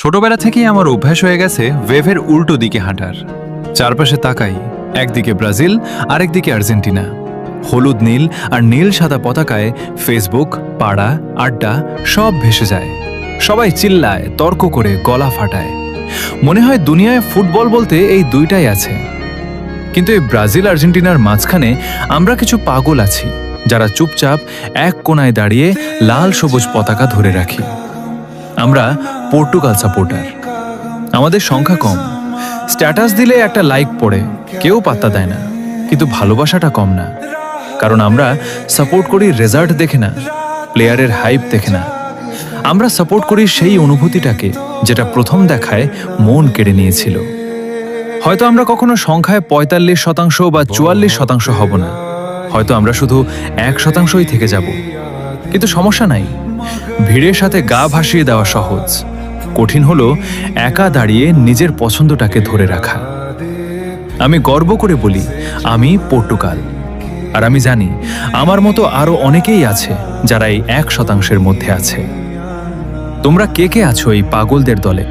ছোটবেলা থেকেই আমার অভ্যাস হয়ে গেছে ওয়েভের উল্টো দিকে হাঁটার। চারপাশে তাকাই, একদিকে ব্রাজিল আরেকদিকে আর্জেন্টিনা। হলুদ নীল আর নীল সাদা পতাকায় ফেসবুক, পাড়া, আড্ডা সব ভেসে যায়। সবাই চিল্লায়, তর্ক করে, গলা ফাটায়। মনে হয় দুনিয়ায় ফুটবল বলতে এই দুইটাই আছে। কিন্তু এই ব্রাজিল আর্জেন্টিনার মাঝখানে আমরা কিছু পাগল আছি, যারা চুপচাপ এক কোণায় দাঁড়িয়ে লাল সবুজ পতাকা ধরে রাখি। আমরা পর্তুগাল সাপোর্টার। আমাদের সংখ্যা কম, স্ট্যাটাস দিলে একটা লাইক পড়ে, কেউ পাত্তা দেয় না, কিন্তু ভালোবাসাটা কম না। কারণ আমরা সাপোর্ট করি রেজাল্ট দেখে না, প্লেয়ারের হাইপ দেখে না। আমরা সাপোর্ট করি সেই অনুভূতিটাকে যেটা প্রথম দেখায় মন কেড়ে নিয়েছিল। হয়তো আমরা কখনো সংখ্যায় ৪৫% বা ৪৪% হব না, হয়তো আমরা শুধু ১%ই থেকে যাব। কিন্তু সমস্যা নাই, ভিড়ের সাথে গা ভাসিয়ে দেওয়া সহজ। কঠিন হলো একা দাঁড়িয়ে নিজের পছন্দটাকে ধরে রাখা। আমি গর্ব করে বলি আমি পর্তুগাল, আর আমি জানি আমার মতো আরো অনেকেই আছে যারা এই ১%-এর মধ্যে আছে। তোমরা কে কে আছো এই পাগলদের দলে?